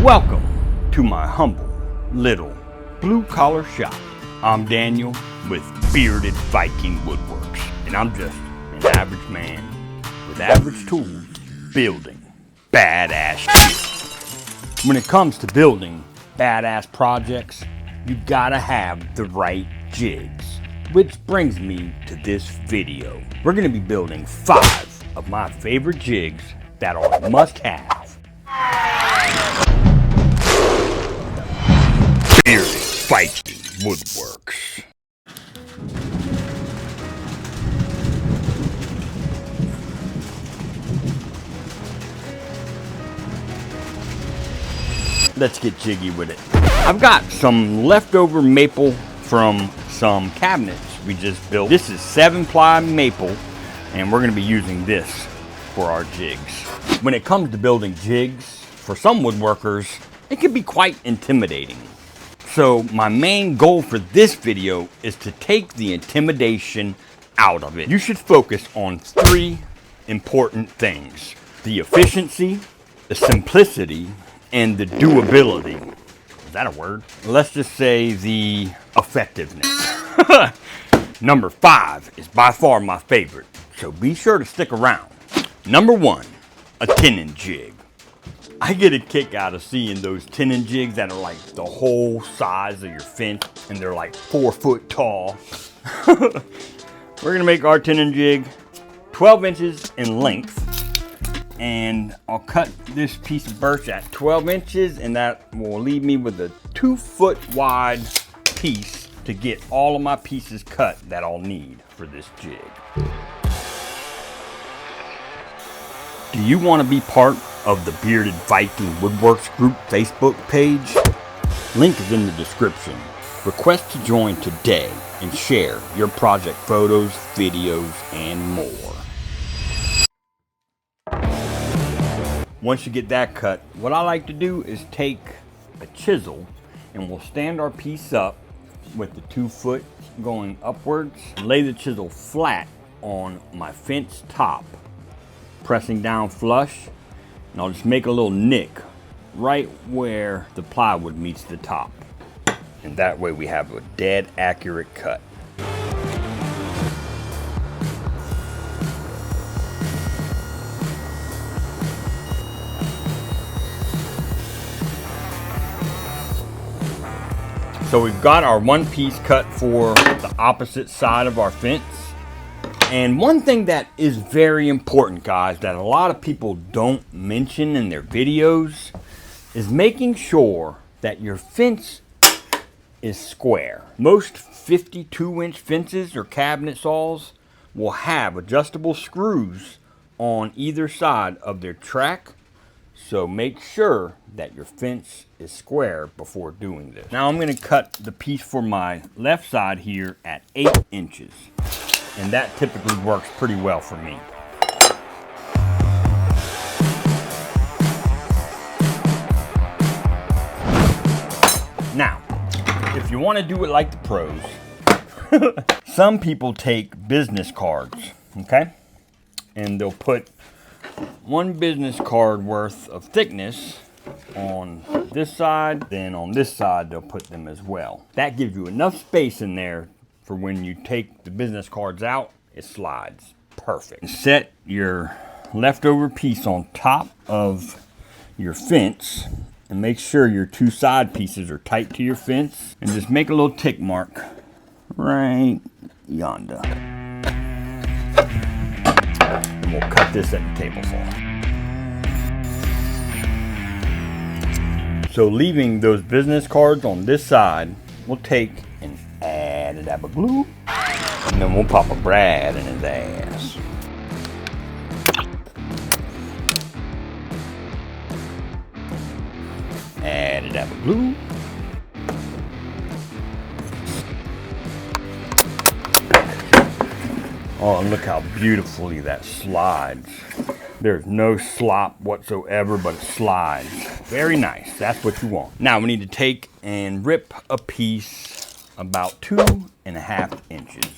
Welcome to my humble little blue-collar shop. I'm Daniel with Bearded Viking Woodworks, and I'm just an average man with average tools building badass shit. When it comes to building badass projects, you gotta have the right jigs. Which brings me to this video. We're gonna be building 5 of my favorite jigs that are must-have. Bearded Viking Woodworks. Let's get jiggy with it. I've got some leftover maple from some cabinets we just built. This is 7-ply maple, and we're gonna be using this for our jigs. When it comes to building jigs, for some woodworkers, it can be quite intimidating. So my main goal for this video is to take the intimidation out of it. You should focus on 3 important things: the efficiency, the simplicity, and the doability. Is that a word? Let's just say the effectiveness. Number 5 is by far my favorite, so be sure to stick around. Number 1, a tenon jig. I get a kick out of seeing those tenon jigs that are like the whole size of your fence, and they're like 4 foot tall. We're gonna make our tenon jig 12 inches in length, and I'll cut this piece of birch at 12 inches, and that will leave me with a 2 foot wide piece to get all of my pieces cut that I'll need for this jig. Do you want to be part of the Bearded Viking Woodworks group Facebook page? Link is in the description. Request to join today and share your project photos, videos, and more. Once you get that cut, what I like to do is take a chisel and we'll stand our piece up with the 2 foot going upwards, lay the chisel flat on my fence top, pressing down flush, and I'll just make a little nick right where the plywood meets the top. And that way we have a dead accurate cut. So we've got our one piece cut for the opposite side of our fence. And one thing that is very important, guys, that a lot of people don't mention in their videos is making sure that your fence is square. Most 52-inch fences or cabinet saws will have adjustable screws on either side of their track. So make sure that your fence is square before doing this. Now I'm going to cut the piece for my left side here at 8 inches. And that typically works pretty well for me. Now, if you want to do it like the pros, some people take business cards, okay? And they'll put 1 business card worth of thickness on this side, then on this side they'll put them as well. That gives you enough space in there for when you take the business cards out, it slides perfect. Set your leftover piece on top of your fence and make sure your 2 side pieces are tight to your fence, and just make a little tick mark right yonder. And we'll cut this at the table saw. So leaving those business cards on this side, we'll take and add a dab of glue, and then we'll pop a brad in his ass. Add a dab of glue. Oh, and look how beautifully that slides. There's no slop whatsoever, but it slides. Very nice. That's what you want. Now we need to take and rip a piece about 2.5 inches.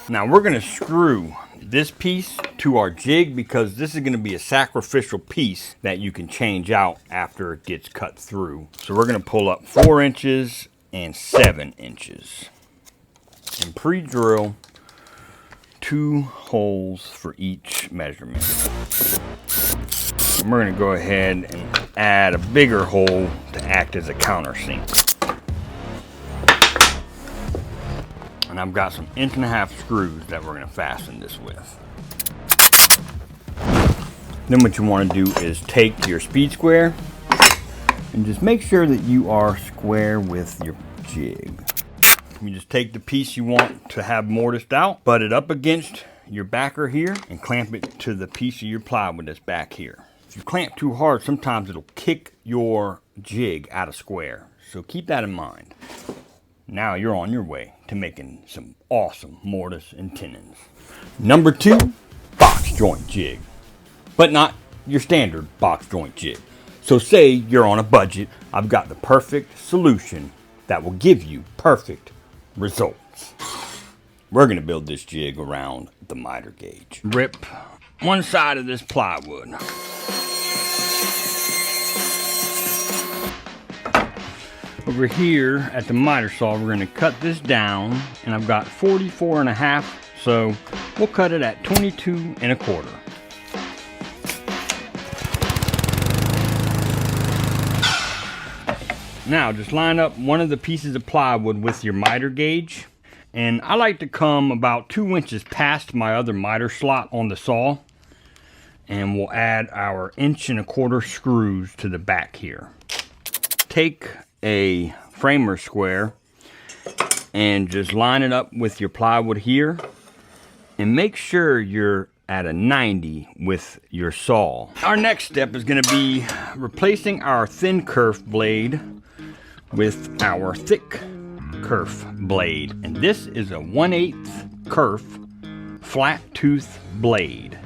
Now we're going to screw this piece to our jig because this is going to be a sacrificial piece that you can change out after it gets cut through. So we're going to pull up 4 inches and 7 inches and pre-drill 2 holes for each measurement. And we're going to go ahead and add a bigger hole to act as a countersink. And I've got some 1.5-inch screws that we're going to fasten this with. Then what you want to do is take your speed square and just make sure that you are square with your jig. You just take the piece you want to have mortised out, butt it up against your backer here, and clamp it to the piece of your plywood that's back here. If you clamp too hard, sometimes it'll kick your jig out of square. So keep that in mind. Now you're on your way to making some awesome mortise and tenons. Number 2, box joint jig. But not your standard box joint jig. So say you're on a budget, I've got the perfect solution that will give you perfect results. We're going to build this jig around the miter gauge. Rip one side of this plywood. Over here at the miter saw, we're going to cut this down, and I've got 44.5, so we'll cut it at 22.25. Now just line up one of the pieces of plywood with your miter gauge, and I like to come about 2 inches past my other miter slot on the saw, and we'll add our 1.25-inch screws to the back here. Take a framer square and just line it up with your plywood here, and make sure you're at a 90 with your saw. Our next step is going to be replacing our thin kerf blade with our thick kerf blade, and this is a 1/8 kerf flat tooth blade,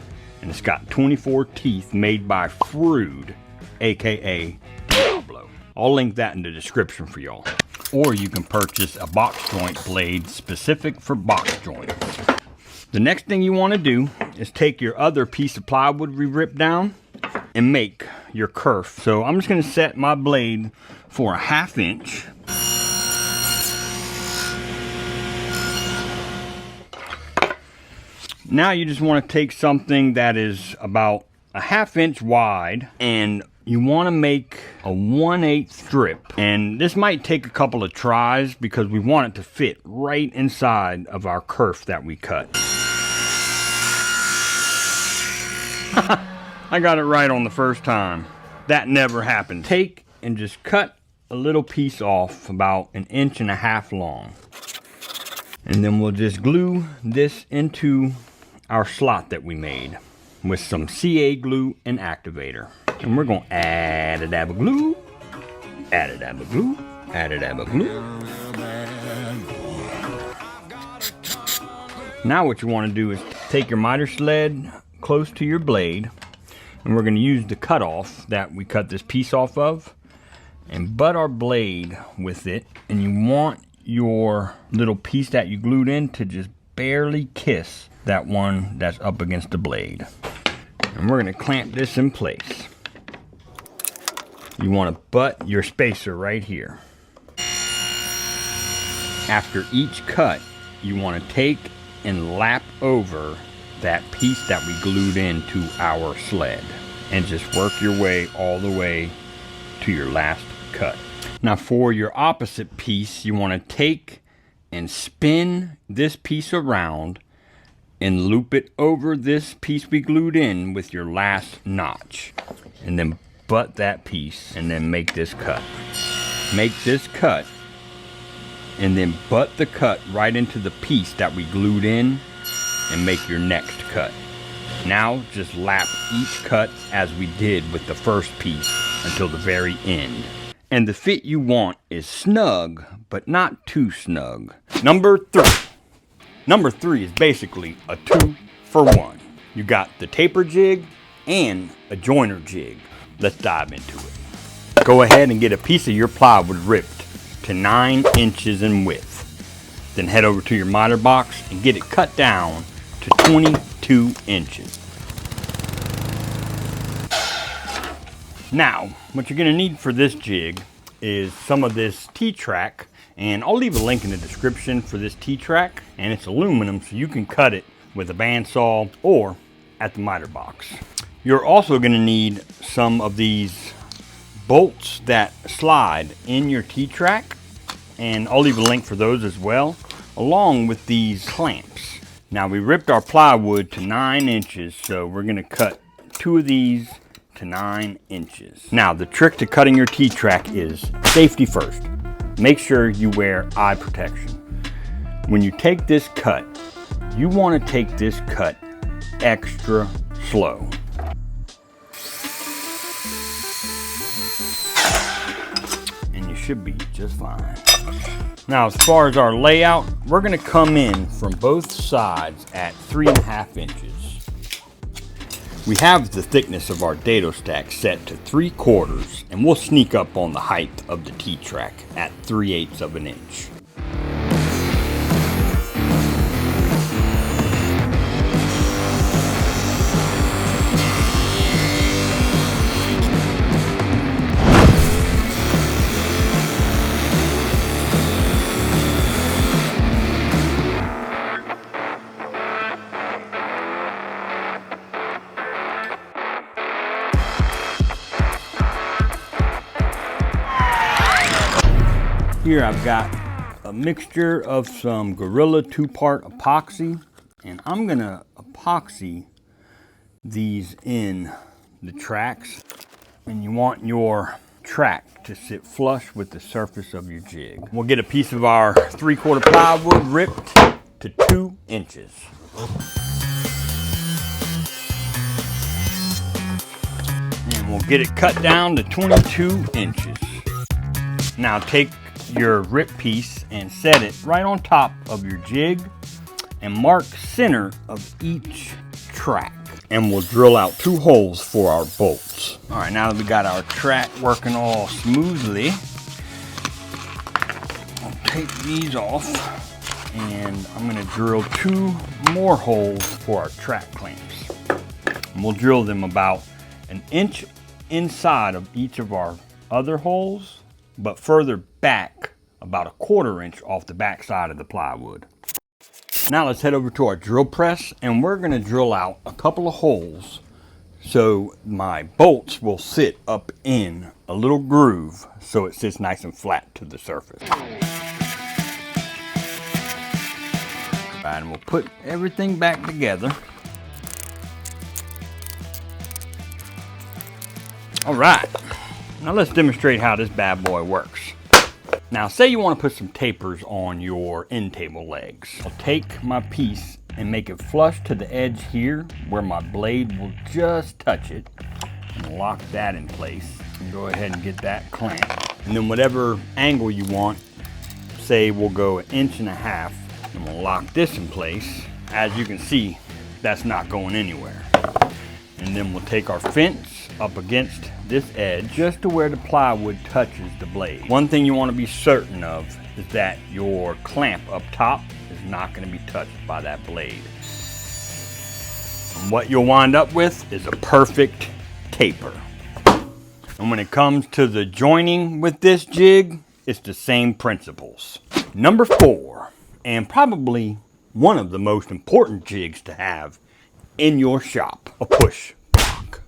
and it's got 24 teeth made by Frood, aka Diablo. I'll link that in the description for y'all. Or you can purchase a box joint blade specific for box joints. The next thing you want to do is take your other piece of plywood we ripped down and make your kerf. So I'm just going to set my blade for a 1/2 inch. Now you just want to take something that is about a 1/2 inch wide, and you want to make a 1/8 strip. And this might take a couple of tries because we want it to fit right inside of our kerf that we cut. I got it right on the first time. That never happened. Take and just cut a little piece off about 1.5 inches long. And then we'll just glue this into our slot that we made with some CA glue and activator. And we're going to add a dab of glue, add a dab of glue, add a dab of glue. Now what you want to do is take your miter sled close to your blade, and we're going to use the cutoff that we cut this piece off of and butt our blade with it. And you want your little piece that you glued in to just barely kiss that one that's up against the blade. And we're going to clamp this in place. You want to butt your spacer right here. After each cut, you want to take and lap over that piece that we glued into our sled, and just work your way all the way to your last cut. Now for your opposite piece, you want to take and spin this piece around and loop it over this piece we glued in with your last notch, and then butt that piece and then make this cut. Make this cut and then butt the cut right into the piece that we glued in and make your next cut. Now just lap each cut as we did with the first piece until the very end. And the fit you want is snug, but not too snug. Number 3. Number 3 is basically a 2-for-1. You got the taper jig and a joiner jig. Let's dive into it. Go ahead and get a piece of your plywood ripped to 9 inches in width. Then head over to your miter box and get it cut down to 22 2 inches. Now, what you're gonna need for this jig is some of this T-track, and I'll leave a link in the description for this T-track, and it's aluminum, so you can cut it with a bandsaw or at the miter box. You're also gonna need some of these bolts that slide in your T-track, and I'll leave a link for those as well, along with these clamps. Now, we ripped our plywood to 9 inches, so we're gonna cut 2 of these to 9 inches. Now, the trick to cutting your T-track is safety first. Make sure you wear eye protection. When you take this cut, you want to take this cut extra slow. And you should be just fine. Now, as far as our layout, we're going to come in from both sides at 3.5 inches. We have the thickness of our dado stack set to 3/4, and we'll sneak up on the height of the T-track at 3/8 of an inch. Here I've got a mixture of some Gorilla 2-part epoxy, and I'm gonna epoxy these in the tracks. And you want your track to sit flush with the surface of your jig. We'll get a piece of our 3/4 plywood ripped to 2 inches. And we'll get it cut down to 22 inches. Now take your rip piece and set it right on top of your jig and mark center of each track. And we'll drill out 2 holes for our bolts. All right, now that we got our track working all smoothly, I'll take these off and I'm gonna drill 2 more holes for our track clamps. And we'll drill them about 1 inch inside of each of our other holes, but further back about 1/4 inch off the back side of the plywood. Now let's head over to our drill press, and we're going to drill out a couple of holes so my bolts will sit up in a little groove so it sits nice and flat to the surface. And we'll put everything back together. All right, now let's demonstrate how this bad boy works. Now, say you want to put some tapers on your end table legs. I'll take my piece and make it flush to the edge here where my blade will just touch it, and lock that in place. And go ahead and get that clamped. And then whatever angle you want, say we'll go 1.5 inches, and we'll lock this in place. As you can see, that's not going anywhere. And then we'll take our fence up against this edge just to where the plywood touches the blade. One thing you want to be certain of is that your clamp up top is not going to be touched by that blade. And what you'll wind up with is a perfect taper. And when it comes to the joining with this jig, it's the same principles. Number 4, and probably one of the most important jigs to have in your shop, a push block.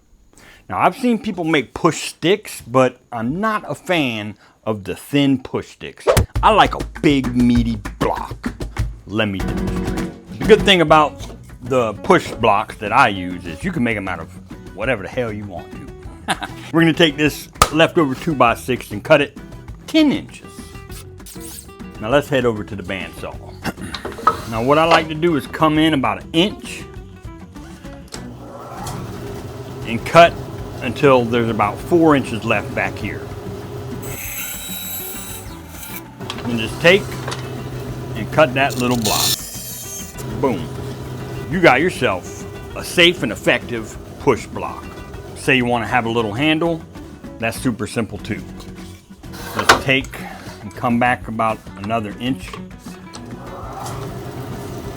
Now, I've seen people make push sticks, but I'm not a fan of the thin push sticks. I like a big meaty block. Let me demonstrate. The good thing about the push blocks that I use is you can make them out of whatever the hell you want to. We're going to take this leftover 2x6 and cut it 10 inches. Now let's head over to the bandsaw. Now what I like to do is come in about 1 inch and cut until there's about 4 inches left back here. And just take and cut that little block. Boom. You got yourself a safe and effective push block. Say you want to have a little handle, that's super simple too. Let's take and come back about another 1 inch.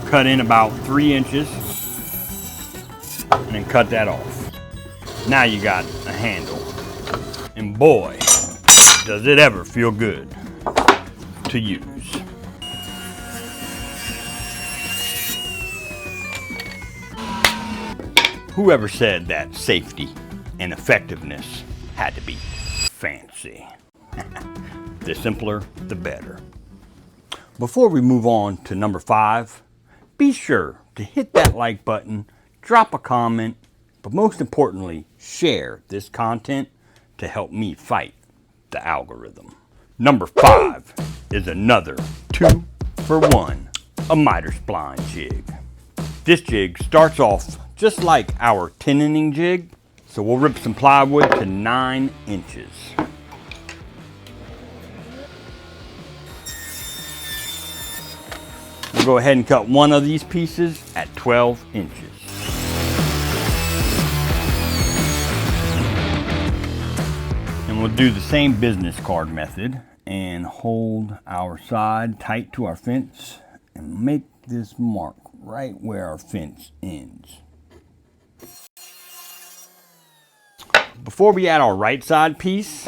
Cut in about 3 inches. and then cut that off. Now you got a handle. And boy, does it ever feel good to use. Whoever said that safety and effectiveness had to be fancy? The simpler, the better. Before we move on to number 5, be sure to hit that like button, drop a comment, but most importantly, share this content to help me fight the algorithm. Number 5 is another 2-for-1, a miter spline jig. This jig starts off just like our tenoning jig, so we'll rip some plywood to 9 inches. We'll go ahead and cut one of these pieces at 12 inches. And we'll do the same business card method and hold our side tight to our fence and make this mark right where our fence ends. Before we add our right side piece,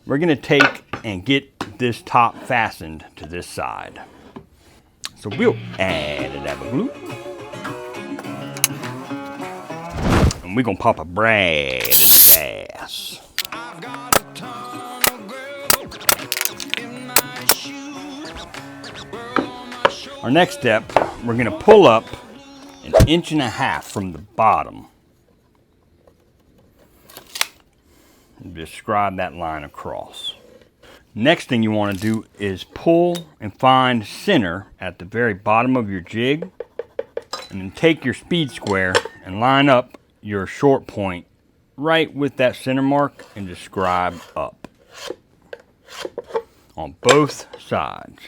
we're going to take and get this top fastened to this side. So we'll add a dab of glue. And we're going to pop a brad ass. Our next step, we're going to pull up 1.5 inches from the bottom. And just scribe that line across. Next thing you want to do is pull and find center at the very bottom of your jig, and then take your speed square and line up your short point right with that center mark and just scribe up on both sides.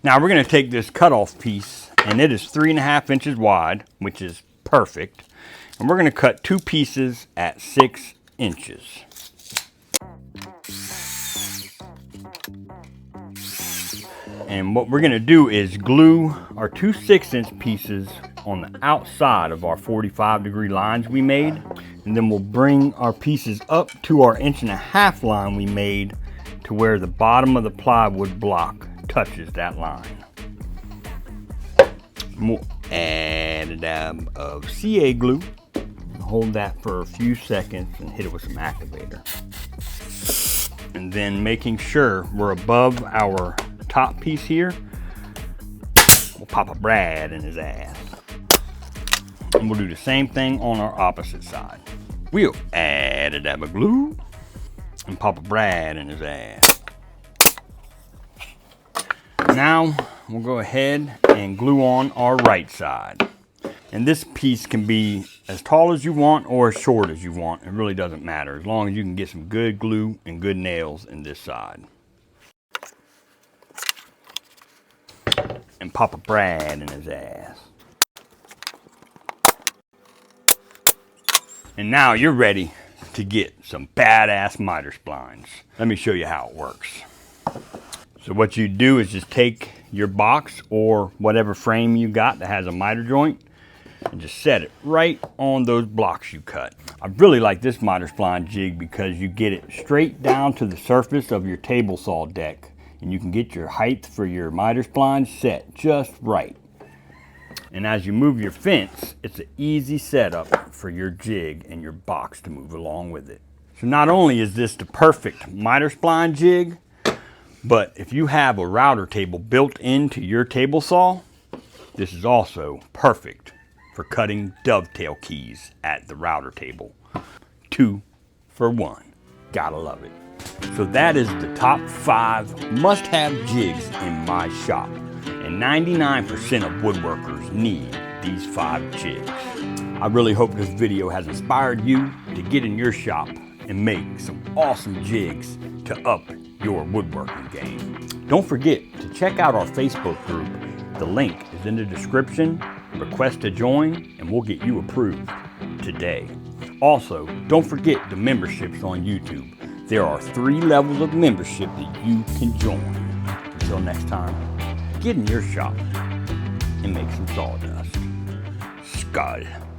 Now we're going to take this cutoff piece, and it is 3.5 inches wide, which is perfect, and we're going to cut 2 pieces at 6 inches. And what we're going to do is glue our 2 6-inch pieces on the outside of our 45-degree lines we made, and then we'll bring our pieces up to our 1.5 inch line we made to where the bottom of the plywood block touches that line. We'll add a dab of CA glue. Hold that for a few seconds and hit it with some activator. And then making sure we're above our top piece here, we'll pop a brad in his ass. And we'll do the same thing on our opposite side. We'll add a dab of glue and pop a brad in his ass. Now we'll go ahead and glue on our right side. And this piece can be as tall as you want or as short as you want. It really doesn't matter, as long as you can get some good glue and good nails in this side. And pop a brad in his ass. And now you're ready to get some badass miter splines. Let me show you how it works. So what you do is just take your box or whatever frame you got that has a miter joint, and just set it right on those blocks you cut. I really like this miter spline jig because you get it straight down to the surface of your table saw deck, and you can get your height for your miter spline set just right. And as you move your fence, it's an easy setup for your jig and your box to move along with it. So not only is this the perfect miter spline jig, but if you have a router table built into your table saw, this is also perfect for cutting dovetail keys at the router table. 2-for-1. Gotta love it. So that is the top 5 must-have jigs in my shop. And 99% of woodworkers need these 5 jigs. I really hope this video has inspired you to get in your shop and make some awesome jigs to up your woodworking game. Don't forget to check out our Facebook group. The link is in the description. Request to join and we'll get you approved today. Also, don't forget the memberships on YouTube. There are 3 levels of membership that you can join. Until next time, get in your shop and make some sawdust. Skull.